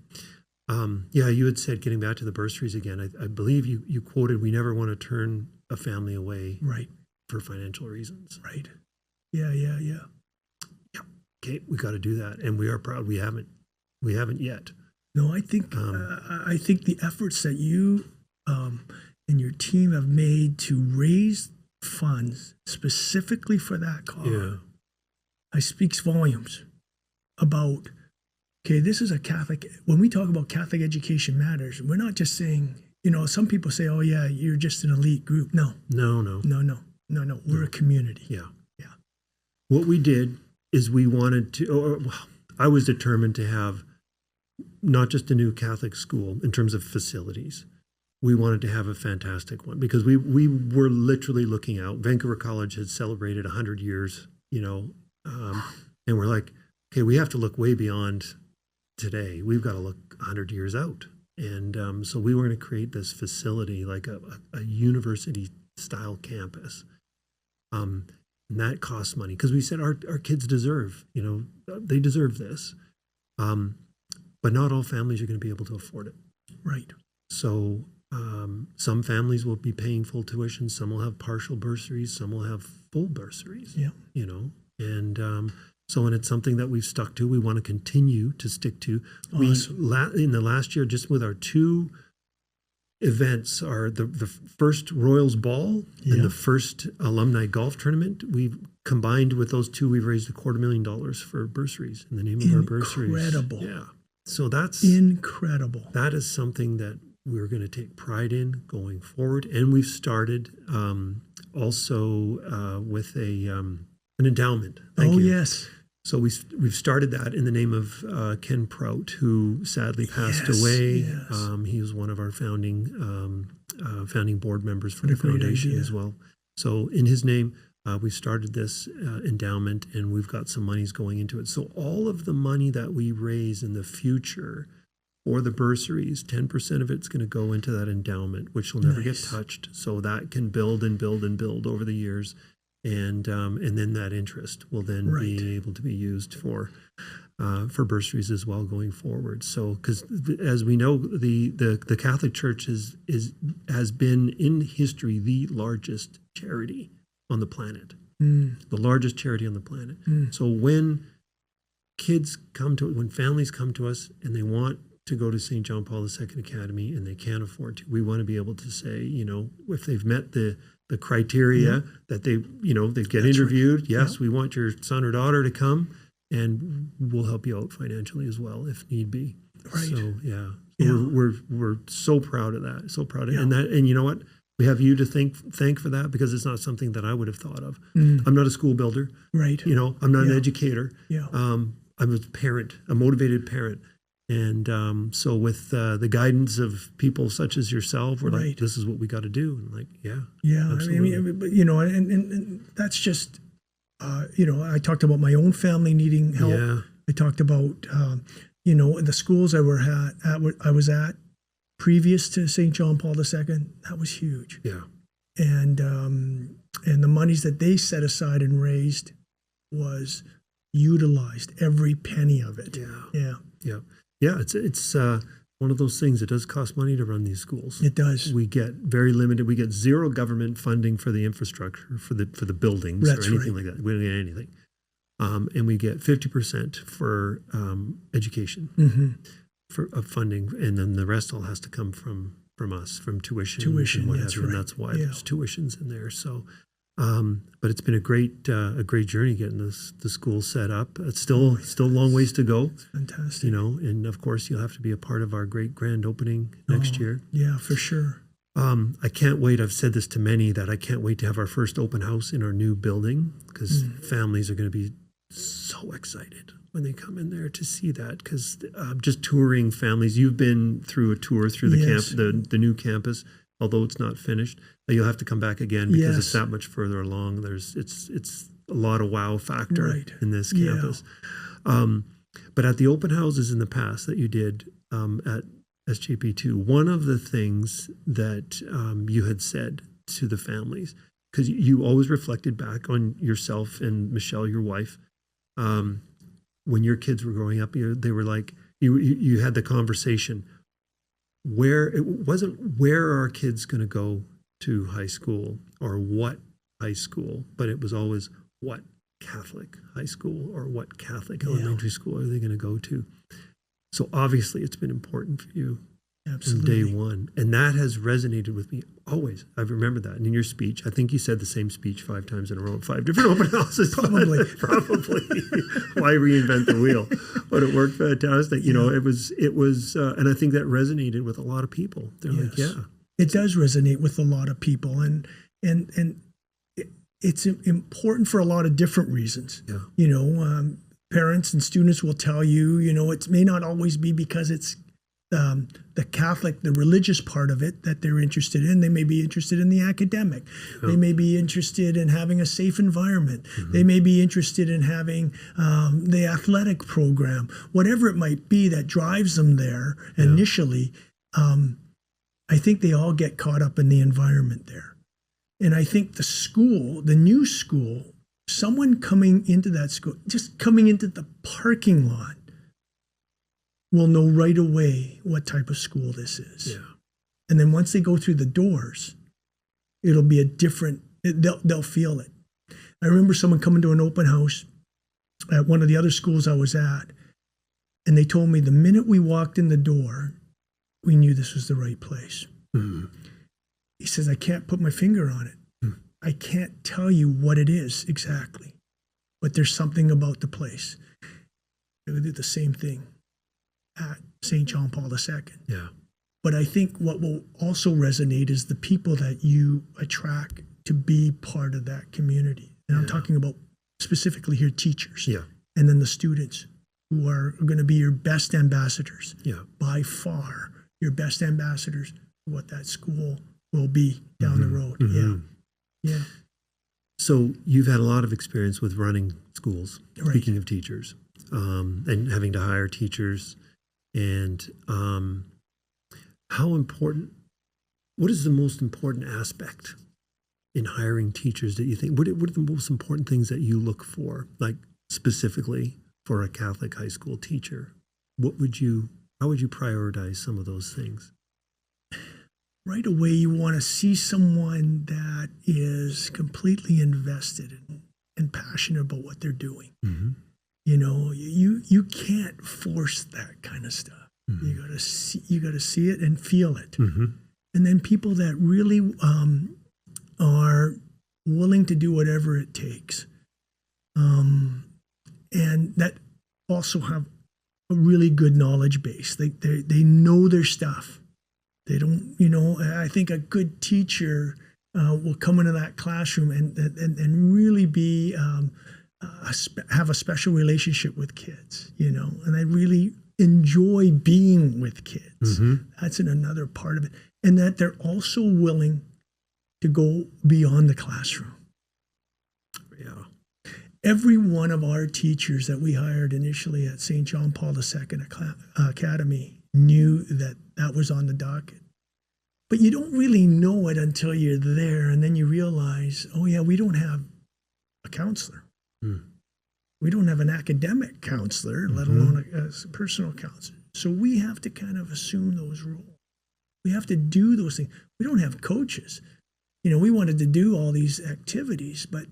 You had said, getting back to the bursaries again, I believe you quoted, we never want to turn a family away for financial reasons. Right. Yeah. Okay, we got to do that, and we are proud. We haven't yet. No, I think the efforts that you and your team have made to raise funds specifically for that cause, it speaks volumes about. Okay, this is a Catholic. When we talk about Catholic Education Matters, we're not just saying. Some people say, "Oh, yeah, you're just an elite group." No. We're a community. Yeah. What we did is we wanted to. I was determined to have not just a new Catholic school in terms of facilities. We wanted to have a fantastic one, because we were literally looking out. Vancouver College had celebrated 100 years, and we're like, okay, we have to look way beyond today. We've got to look 100 years out. And so we were going to create this facility, like a university-style campus. And that costs money, because we said our kids deserve, they deserve this. But not all families are going to be able to afford it. Right. So some families will be paying full tuition. Some will have partial bursaries. Some will have full bursaries. Yeah. And so when it's something that we've stuck to, we want to continue to stick to. Awesome. In the last year, just with our 2 events, are the first Royals Ball and the first alumni golf tournament, we've combined with those 2, we've raised $250,000 for bursaries in the name of our bursaries. Incredible. Yeah. So that's incredible. That is something that we're going to take pride in going forward. And we've started also with an endowment. Thank you. Yes. So we've started that in the name of Ken Prout, who sadly passed away. Yes. He was one of our founding board members for the foundation as well. So in his name, we started this endowment, and we've got some monies going into it. So all of the money that we raise in the future for the bursaries, 10% of it's going to go into that endowment, which will never get Nice. touched. So that can build and build and build over the years. And then that interest will then Right. be able to be used for bursaries as well going forward. So, because as we know, the Catholic Church has been in history the largest charity on the planet, the largest charity on the planet. So when families come to us and they want to go to St. John Paul II Academy and they can't afford to, we want to be able to say, if they've met the criteria that they get That's interviewed. right. Yes, we want your son or daughter to come, and we'll help you out financially as well if need be. Right. So Yeah. we're so proud of that. So proud of and you know what? We have you to thank for that, because it's not something that I would have thought of. I'm not a school builder. Right. I'm not an educator. Yeah. I'm a parent, a motivated parent. And so with the guidance of people such as yourself, we're like, this is what we got to do. And Yeah. absolutely. I mean, but, and that's just, I talked about my own family needing help. Yeah. I talked about, the schools I was at previous to St. John Paul II. That was huge. Yeah. And the monies that they set aside and raised was utilized, every penny of it. Yeah. It's one of those things. It does cost money to run these schools. It does. We get very limited. We get zero government funding for the infrastructure, for the buildings That's or anything right. like that. We don't get anything. And we get 50% for education of funding, and then the rest all has to come from us, from tuition and what have you. And that's why there's tuitions in there. So, but it's been a great journey getting the school set up. It's still a long ways to go. It's fantastic. And of course you'll have to be a part of our great grand opening next year. Yeah, for sure. I can't wait. I've said this to many, that I can't wait to have our first open house in our new building, because families are going to be so excited when they come in there to see that. Because just touring families, you've been through a tour through the new campus, although it's not finished. You'll have to come back again, because it's that much further along. It's a lot of wow factor in this campus. But at the open houses in the past that you did at SJP2, one of the things that you had said to the families, because you always reflected back on yourself and Michelle, your wife, when your kids were growing up, they were like, you had the conversation where it wasn't where are our kids going to go to high school or what high school, but it was always what Catholic high school or what Catholic elementary school are they going to go to. So obviously it's been important for you from day one. And that has resonated with me always. I remember that. And in your speech, I think you said the same speech 5 times in a row at 5 different open houses. Probably. Why reinvent the wheel? But it worked fantastic. It was, and I think that resonated with a lot of people. They're like, it does resonate with a lot of people. And it's important for a lot of different reasons. Yeah. Parents and students will tell you, it may not always be because it's the Catholic, the religious part of it that they're interested in. They may be interested in the academic. They may be interested in having a safe environment. They may be interested in having the athletic program, whatever it might be that drives them there initially. I think they all get caught up in the environment there. And I think the new school, someone coming into that school, just coming into the parking lot, will know right away what type of school this is. Yeah. And then once they go through the doors, it'll be they'll feel it. I remember someone coming to an open house at one of the other schools I was at, and they told me the minute we walked in the door, we knew this was the right place. He says, I can't put my finger on it. I can't tell you what it is exactly, but there's something about the place. They would do the same thing at St. John Paul II. Yeah. But I think what will also resonate is the people that you attract to be part of that community. And I'm talking about specifically here teachers. Yeah. And then the students who are going to be your best ambassadors. Yeah. By far, your best ambassadors for what that school will be down the road. Yeah. So you've had a lot of experience with running schools, Right. speaking of teachers, and having to hire teachers. And how important, what is the most important aspect in hiring teachers that you think, what are the most important things that you look for, like specifically for a Catholic high school teacher? How would you prioritize some of those things? Right away, you want to see someone that is completely invested and passionate about what they're doing. Mm-hmm. You know, you can't force that kind of stuff. Mm-hmm. You got to see it and feel it. Mm-hmm. And then people that really are willing to do whatever it takes, and that also have a really good knowledge base. They know their stuff. They don't, I think a good teacher will come into that classroom and really be have a special relationship with kids, and they really enjoy being with kids. Mm-hmm. That's another part of it. And that they're also willing to go beyond the classroom. Yeah. Every one of our teachers that we hired initially at St. John Paul II Academy knew that was on the docket. But you don't really know it until you're there, and then you realize, oh yeah, we don't have a counselor. Mm. We don't have an academic counselor, let alone a personal counselor. So we have to kind of assume those roles. We have to do those things. We don't have coaches. We wanted to do all these activities, but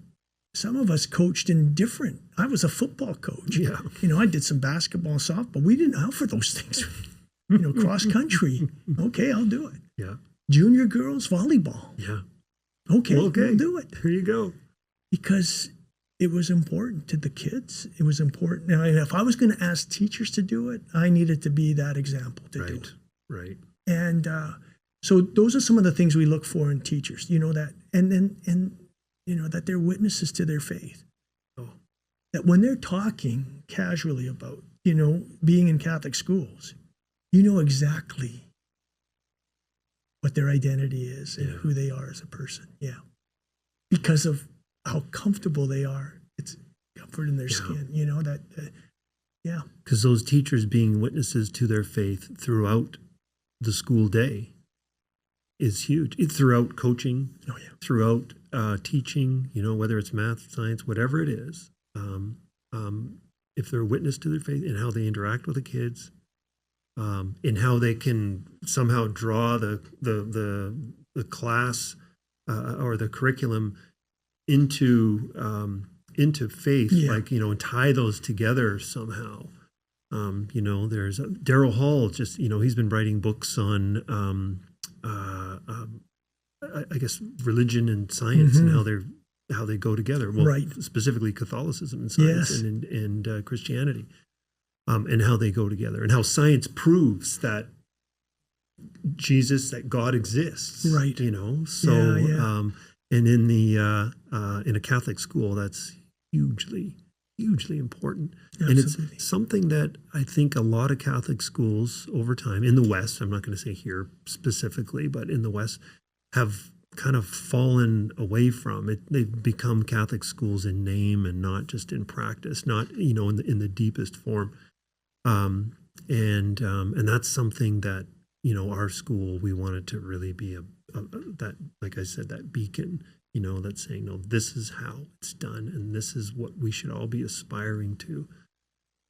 some of us coached in different. I was a football coach. Yeah. I did some basketball and softball. We didn't offer those things. Cross country. Okay, I'll do it. Yeah. Junior girls volleyball. Yeah. Okay, we'll do it. There you go. Because it was important to the kids. It was important. Now, if I was going to ask teachers to do it, I needed to be that example to do it. Right. And so those are some of the things we look for in teachers. That, and that they're witnesses to their faith. Oh. That when they're talking casually about being in Catholic schools, exactly what their identity is and who they are as a person. Yeah. Because of how comfortable they are. It's comfort in their skin, yeah. Because those teachers being witnesses to their faith throughout the school day is huge. Throughout coaching, throughout teaching, whether it's math, science, whatever it is. If they're a witness to their faith and how they interact with the kids, and how they can somehow draw the class or the curriculum into faith, and tie those together somehow. There's Daryl Hall. Just he's been writing books on I guess religion and science and how they go together. Well, specifically Catholicism and science and Christianity. And how they go together, and how science proves that that God exists, right? So, and in a Catholic school, that's hugely important. Absolutely. And it's something that I think a lot of Catholic schools over time in the West, I'm not going to say here specifically, but in the West, have kind of fallen away from it. They've become Catholic schools in name and not just in practice, not in the deepest form. And that's something that, our school, we wanted to really be that, like I said, that beacon, that's saying, no, this is how it's done. And this is what we should all be aspiring to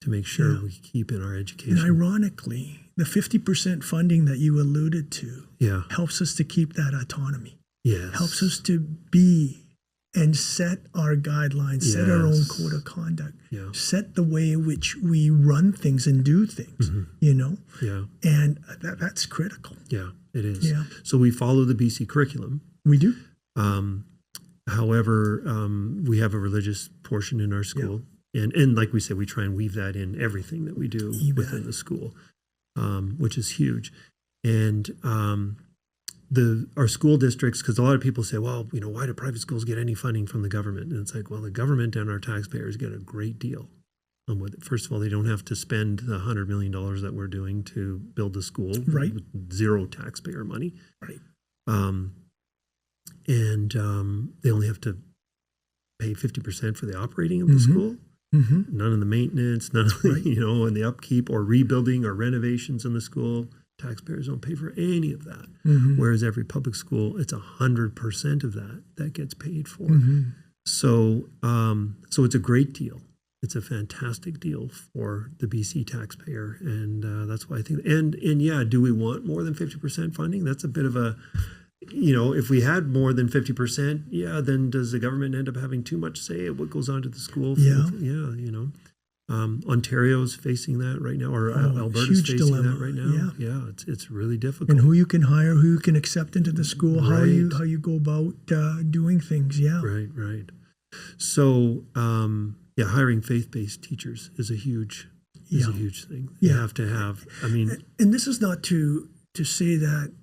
make sure we keep in our education. And ironically, the 50% funding that you alluded to helps us to keep that autonomy. Yes. Helps us to be and set our guidelines, set our own code of conduct, set the way in which we run things and do things, Yeah. And that's critical. Yeah, it is. Yeah. So we follow the BC curriculum. We do. However, we have a religious portion in our school. Yeah. And like we said, we try and weave that in everything that we do within the school, which is huge. And our school districts, because a lot of people say, well, why do private schools get any funding from the government? And it's like, well, the government and our taxpayers get a great deal with it. First of all, they don't have to spend the $100 million that we're doing to build the school, with zero taxpayer money. Right. And they only have to pay 50% for the operating of the school. None of the maintenance, none of the, and the upkeep or rebuilding or renovations in the school. Taxpayers don't pay for any of that. Whereas every public school, it's 100% of that gets paid for. So it's a great deal. It's a fantastic deal for the BC taxpayer, and that's why I think. And yeah, do we want more than 50% funding? That's a bit of a, if we had more than 50%, then does the government end up having too much say at what goes on to the school? Ontario's facing that right now, or Alberta's facing dilemma. That right now. Yeah, it's really difficult. And who you can hire, who you can accept into the school, how you go about doing things. Yeah, right. So hiring faith-based teachers is a huge thing. You have to have. And this is not to say that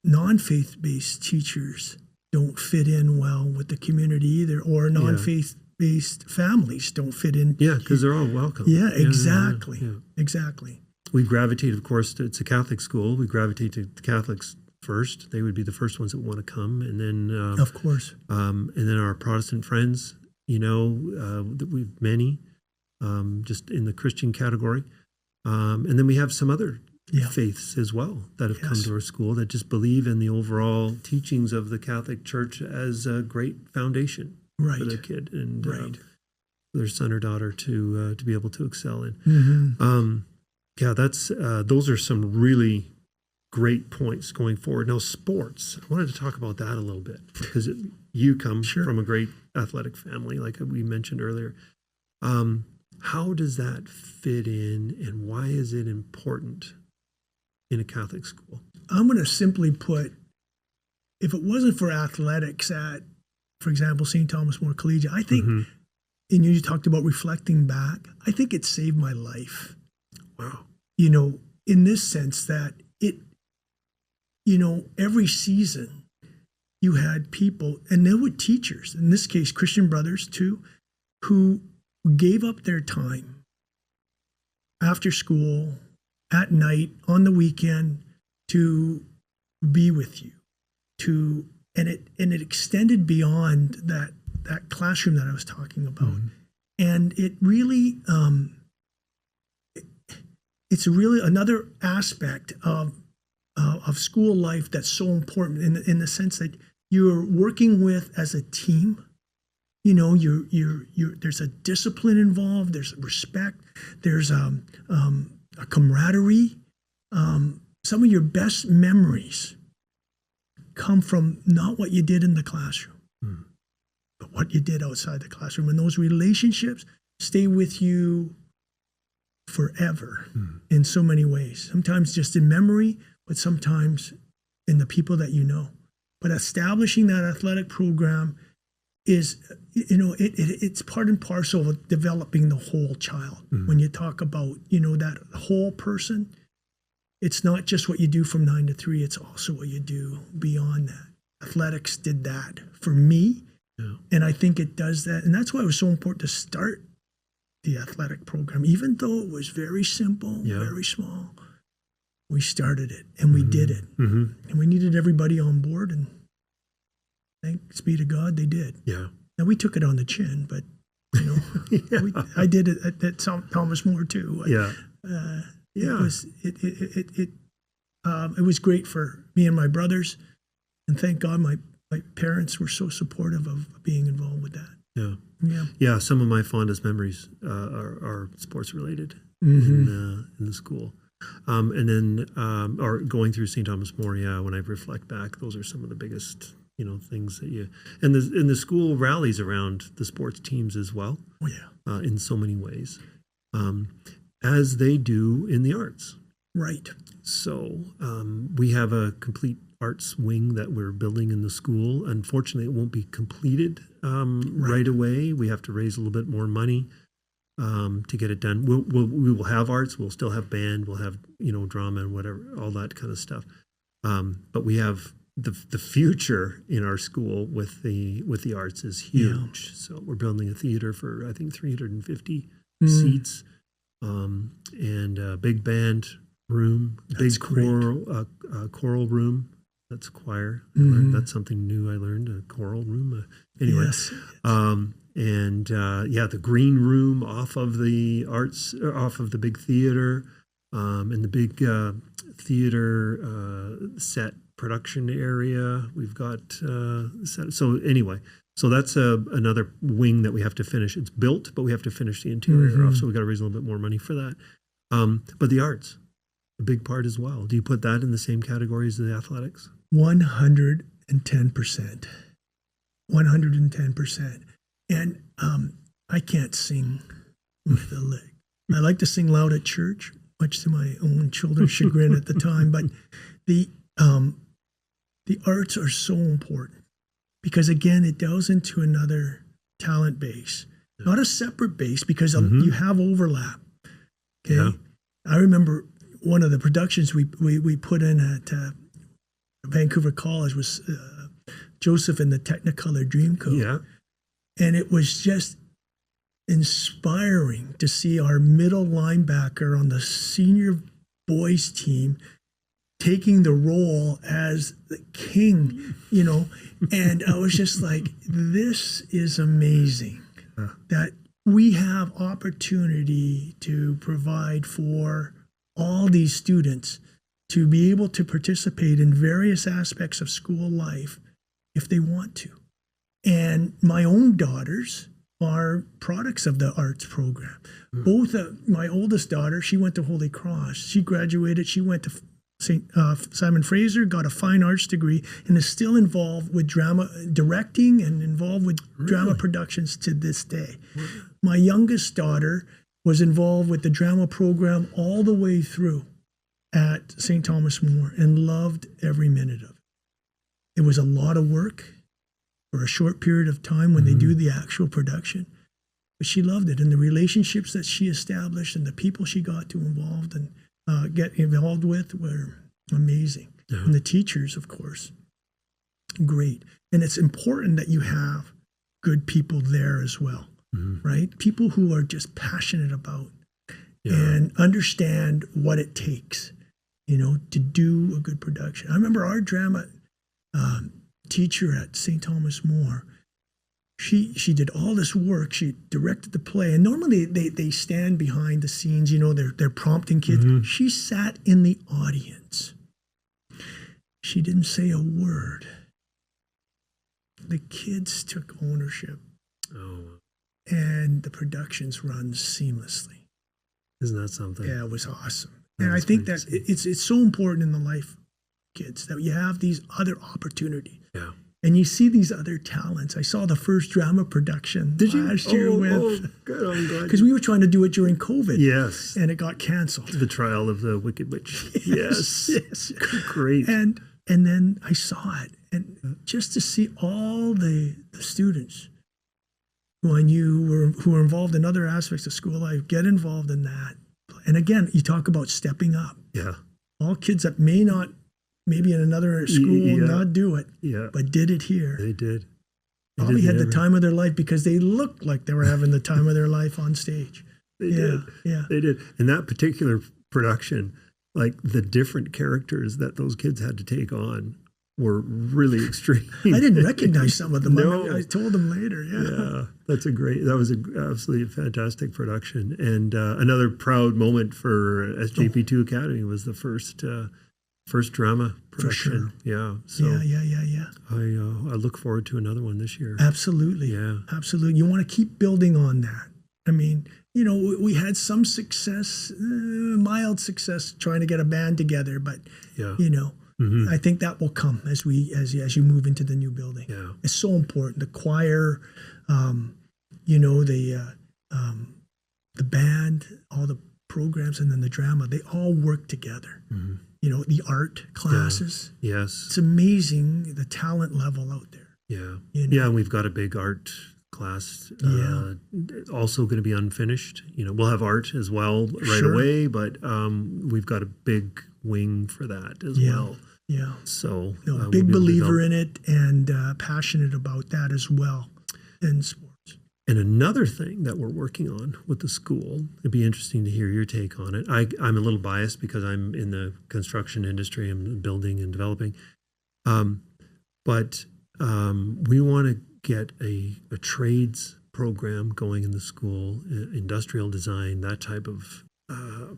non-faith-based teachers don't fit in well with the community either, or non-faith-based families don't fit in. Yeah, because they're all welcome. Yeah, exactly. Exactly. We gravitate, of course, it's a Catholic school. We gravitate to the Catholics first. They would be the first ones that want to come. And then, of course. And then our Protestant friends, that we've many, just in the Christian category. And then we have some other faiths as well that have come to our school that just believe in the overall teachings of the Catholic Church as a great foundation for their kid and their son or daughter to be able to excel in. That's those are some really great points going forward. Now, sports. I wanted to talk about that a little bit because you come from a great athletic family, like we mentioned earlier. How does that fit in, and why is it important in a Catholic school? I'm going to simply put, if it wasn't for athletics at, for example, St. Thomas More Collegiate, I think, and you talked about reflecting back, I think it saved my life. Wow. In this sense that it, every season you had people, and there were teachers, in this case, Christian brothers too, who gave up their time after school, at night, on the weekend, to be with you, and it extended beyond that classroom that I was talking about, and it really, it's really another aspect of school life that's so important in the sense that you're working with as a team. There's a discipline involved. There's respect. There's a camaraderie. Some of your best memories come from not what you did in the classroom, but what you did outside the classroom. And those relationships stay with you forever in so many ways. Sometimes just in memory, but sometimes in the people that you know. But establishing that athletic program is, it's part and parcel of developing the whole child. When you talk about, that whole person, it's not just what you do from 9 to 3, it's also what you do beyond that. Athletics did that for me, and I think it does that. And that's why it was so important to start the athletic program, even though it was very simple, very small. We started it, and we did it, and we needed everybody on board, and thanks be to God, they did. Yeah. Now we took it on the chin, but I did it at St. Thomas More too. It was great for me and my brothers, and thank God my parents were so supportive of being involved with that. Yeah. Some of my fondest memories are sports related in the school. And then, or going through St. Thomas More, when I reflect back, those are some of the biggest, things that and the school rallies around the sports teams as well. In so many ways, as they do in the arts. Right. So, we have a complete arts wing that we're building in the school. Unfortunately, it won't be completed, right away. We have to raise a little bit more money. To get it done. We will have arts, we'll still have band, we'll have, drama and whatever, all that kind of stuff. But we have the future in our school with the arts is huge. So we're building a theater for, I think, 350 seats, and a big band room, big choral room. That's choir. That's something new I learned, a choral room. Anyway. Yes. And the green room off of the arts, off of the big theater, and the big theater set production area. We've got so anyway. So that's another wing that we have to finish. It's built, but we have to finish the interior off. So we got to raise a little bit more money for that. But the arts, a big part as well. Do you put that in the same category as the athletics? 110%. 110%. And I can't sing with a lick. I like to sing loud at church, much to my own children's chagrin at the time. But the arts are so important because, again, it delves into another talent base, not a separate base because you have overlap. Okay, yeah. I remember one of the productions we put in at Vancouver College was Joseph and the Technicolor Dreamcoat. Yeah. And it was just inspiring to see our middle linebacker on the senior boys team taking the role as the king, and I was just like, this is amazing that we have opportunity to provide for all these students to be able to participate in various aspects of school life if they want to. And my own daughters are products of the arts program. Both my oldest daughter, she went to Holy Cross. She graduated. She went to St. Simon Fraser, got a fine arts degree, and is still involved with drama directing and involved with drama productions to this day. My youngest daughter was involved with the drama program all the way through at St. Thomas More and loved every minute of it. It was a lot of work for a short period of time when they do the actual production. But she loved it. And the relationships that she established and the people she got to get involved with were amazing. Yeah. And the teachers, of course, great. And it's important that you have good people there as well, right? People who are just passionate about and understand what it takes, to do a good production. I remember our drama teacher at St. Thomas More, she did all this work. She directed the play, and normally they stand behind the scenes. They're prompting kids. She sat in the audience. She didn't say a word. The kids took ownership, and the productions run seamlessly. Isn't that something? Yeah, it was awesome. And I think that it's so important in the life of kids that you have these other opportunities. Yeah. And you see these other talents. I saw the first drama production last year good. I'm glad. Because we were trying to do it during COVID. Yes. And it got canceled. The Trial of the Wicked Witch. Yes. Great. And then I saw it. And just to see all the students who I knew who were involved in other aspects of school life get involved in that. And again, you talk about stepping up. Yeah. All kids that may not, maybe in another school, not do it, but did it here. They did. Probably had the time of their life because they looked like they were having the time of their life on stage. They did. They did. In that particular production, like the different characters that those kids had to take on were really extreme. I didn't recognize some of them. No. I told them later. Yeah. That was an absolutely fantastic production. And another proud moment for SJP2 Academy was the first drama production. For sure. Yeah. So yeah. I look forward to another one this year. Absolutely. Yeah. Absolutely. You want to keep building on that. I mean, we had some success, mild success trying to get a band together, but I think that will come as you move into the new building. Yeah. It's so important. The choir, the band, all the programs, and then the drama, they all work together. The art classes. Yeah. Yes. It's amazing the talent level out there. Yeah. Yeah, and we've got a big art class also going to be unfinished. We'll have art as well away, but we've got a big wing for that as well. Yeah. So big believer in it and passionate about that as well in sports. And another thing that we're working on with the school, it'd be interesting to hear your take on it. I'm a little biased because I'm in the construction industry. I'm building and developing. But we want to get a trades program going in the school, industrial design, that type of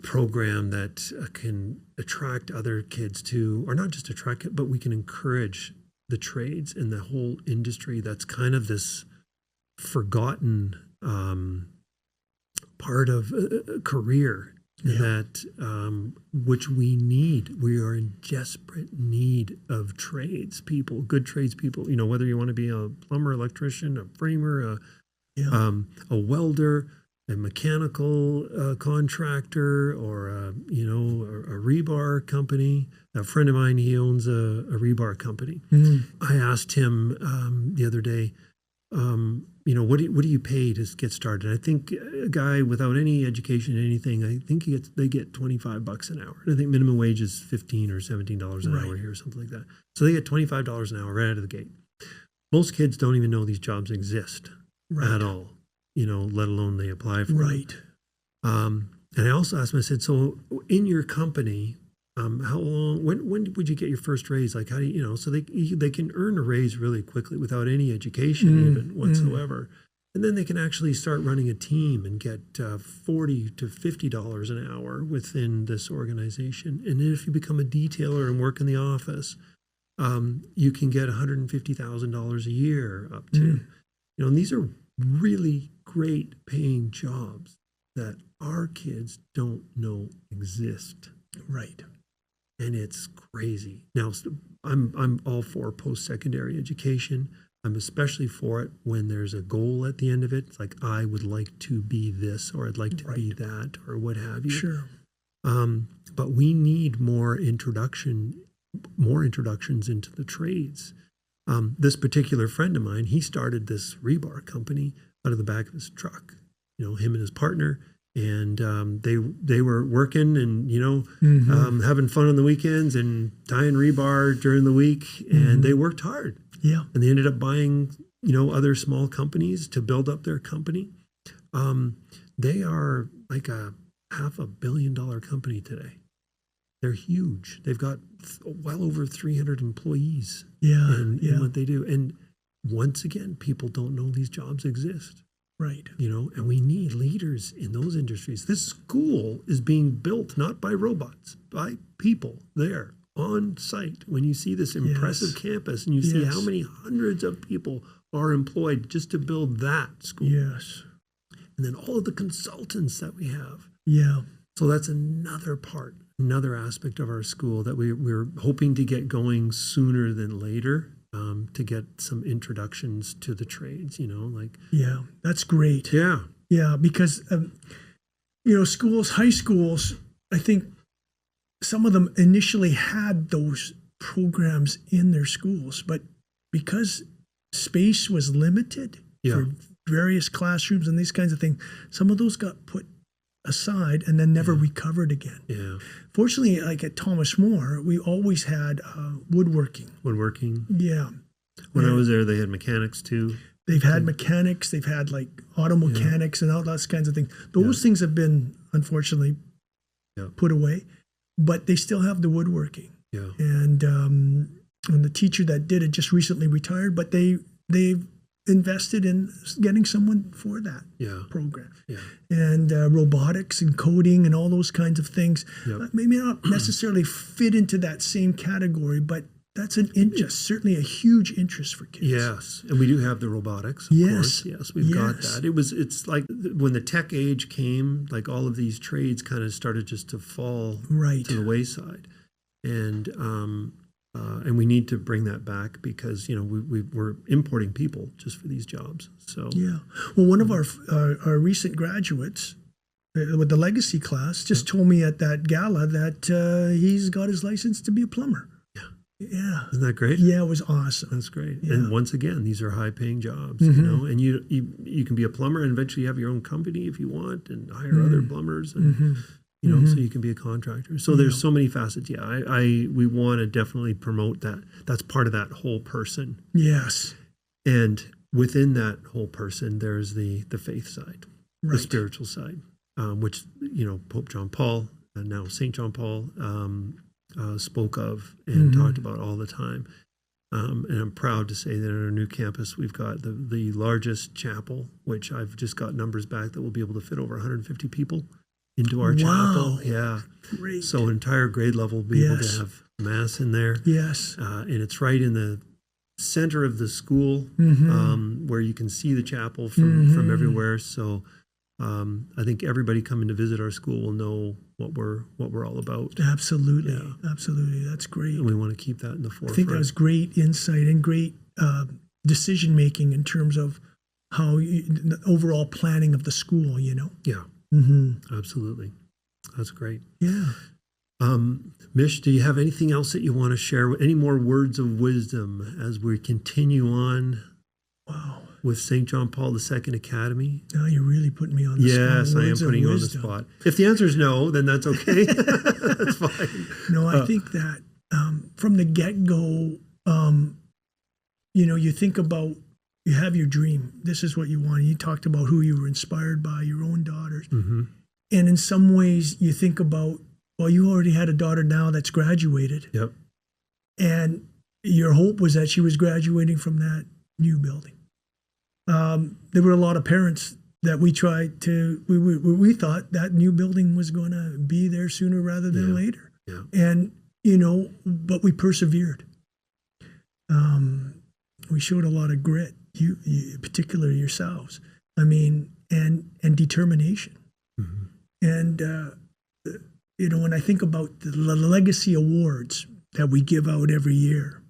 program that can attract other kids to, or not just attract it, but we can encourage the trades and the whole industry. That's kind of this forgotten part of a career that which we need. We are in desperate need of tradespeople, good tradespeople. Whether you want to be a plumber, electrician, a framer, a welder, a mechanical contractor, or a rebar company. A friend of mine, he owns a rebar company. I asked him the other day, what do you pay to get started? I think a guy without any education, anything, I think they get $25 an hour. And I think minimum wage is $15 or $17 an hour here, or something like that. So they get $25 an hour right out of the gate. Most kids don't even know these jobs exist at all. Let alone they apply for it. And I also asked him, I said, so in your company, how long, when would you get your first raise? Like, how do so they can earn a raise really quickly without any education even whatsoever. And then they can actually start running a team and get $40 to $50 an hour within this organization. And then if you become a detailer and work in the office, you can get $150,000 a year up to, and these are really great paying jobs that our kids don't know exist. Right. And it's crazy. Now, I'm all for post-secondary education. I'm especially for it when there's a goal at the end of it. It's like, I would like to be this, or I'd like to be that, or what have you. Sure. But we need more introductions into the trades. This particular friend of mine, he started this rebar company out of the back of his truck. Him and his partner, and they were working and having fun on the weekends and tying rebar during the week, and they worked hard. Yeah, and they ended up buying other small companies to build up their company. They are like a $500 million company today. They're huge. They've got well over 300 employees. In what they do. And once again, people don't know these jobs exist. Right. And we need leaders in those industries. This school is being built not by robots, by people there on site. When you see this impressive campus and you see how many hundreds of people are employed just to build that school. Yes. And then all of the consultants that we have. Yeah. So that's another aspect of our school that we're hoping to get going sooner than later, to get some introductions to the trades, Yeah, that's great. Yeah. Yeah, because, schools, high schools, I think some of them initially had those programs in their schools, but because space was limited for various classrooms and these kinds of things, some of those got put aside and then never recovered again. Yeah. Fortunately, like at Thomas More, we always had woodworking. Yeah. When I was there, they had mechanics too. They've had mechanics. They've had like auto mechanics and all those kinds of things. Those things have been, unfortunately, put away, but they still have the woodworking. Yeah. And the teacher that did it just recently retired, but they've invested in getting someone for that program. Yeah. And robotics and coding and all those kinds of things maybe not necessarily fit into that same category, but that's an interest, certainly a huge interest for kids. Yes, and we do have the robotics, of course. Yes, we've got that. It's like when the tech age came, like all of these trades kind of started just to fall to the wayside. And we need to bring that back because we're importing people just for these jobs. So well, one of our recent graduates with the legacy class just told me at that gala that he's got his license to be a plumber. Yeah, isn't that great? Yeah, it was awesome. That's great. Yeah. And once again, these are high-paying jobs. And you can be a plumber and eventually have your own company if you want, and hire other plumbers and. So you can be a contractor. So there's so many facets. Yeah, we want to definitely promote that. That's part of that whole person. Yes. And within that whole person, there's the faith side, the spiritual side, which, Pope John Paul, now St. John Paul, spoke of and talked about all the time. And I'm proud to say that in our new campus, we've got the largest chapel, which I've just got numbers back that will be able to fit over 150 people into our chapel. Yeah. Great. So an entire grade level will be able to have Mass in there. Yes. And it's right in the center of the school, where you can see the chapel from everywhere. So I think everybody coming to visit our school will know what we're all about. Absolutely. Yeah. Absolutely. That's great. And we want to keep that in the forefront. I think that was great insight and great decision making in terms of how the overall planning of the school, you know? Yeah. Absolutely. That's great. Yeah. Mish, do you have anything else that you want to share? Any more words of wisdom as we continue on? Wow. With St. John Paul II Academy? Now you're really putting me on the spot. Yes, I am putting you on the spot. If the answer is no, then that's okay. That's fine. No, I think that from the get-go, you think about, you have your dream. This is what you want. You talked about who you were inspired by, your own daughters. And in some ways, you think about, well, you already had a daughter now that's graduated. Yep. And your hope was that she was graduating from that new building. There were a lot of parents that we tried to, we thought that new building was going to be there sooner rather than later. Yeah. And, but we persevered. We showed a lot of grit, you particularly yourselves. I mean, and determination. And, when I think about the legacy awards that we give out every year,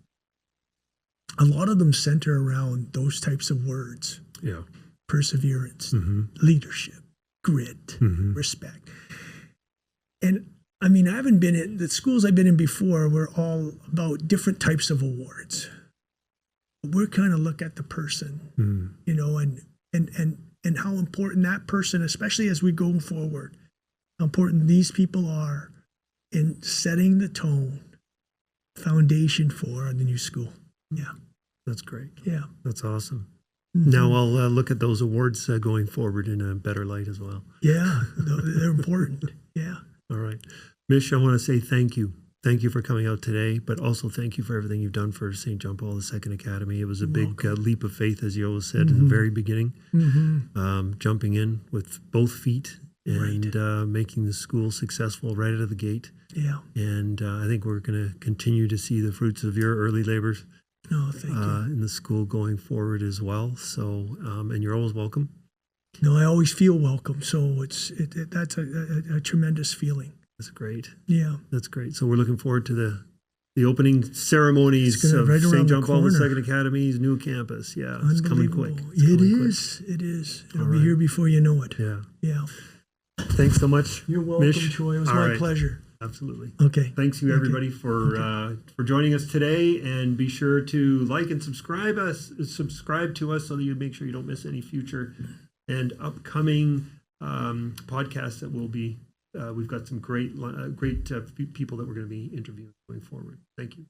a lot of them center around those types of words. Yeah. Perseverance, leadership, grit, respect. And I mean, I haven't been in the schools I've been in before were all about different types of awards. We're kind of look at the person, and how important that person, especially as we go forward, how important these people are in setting the tone, foundation for the new school. Yeah. That's great. Yeah. That's awesome. Now I'll look at those awards going forward in a better light as well. Yeah, they're important. Yeah. All right. Mish, I want to say thank you. Thank you for coming out today, but also thank you for everything you've done for St. John Paul II Academy. It was a big leap of faith, as you always said in the very beginning, jumping in with both feet and making the school successful right out of the gate. Yeah. And I think we're going to continue to see the fruits of your early labors. Oh, thank you. In the school going forward as well. So, and you're always welcome. No, I always feel welcome. So that's a tremendous feeling. That's great. Yeah. That's great. So we're looking forward to the opening ceremonies of right St. John Paul II Academy's new campus. Yeah. It's coming quick. It is. It'll be here before you know it. Yeah. Yeah. Thanks so much. You're welcome, Mish. Troy. It was my pleasure. Absolutely. Okay. Thanks you everybody for joining us today, and be sure to like and subscribe to us so that you make sure you don't miss any future and upcoming podcasts that will be. We've got some great people that we're going to be interviewing going forward. Thank you.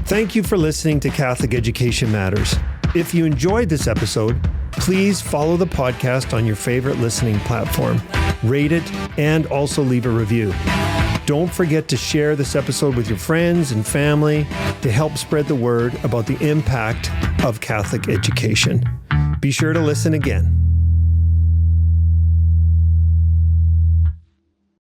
Thank you for listening to Catholic Education Matters. If you enjoyed this episode, please follow the podcast on your favorite listening platform, rate it, and also leave a review. Don't forget to share this episode with your friends and family to help spread the word about the impact of Catholic education. Be sure to listen again.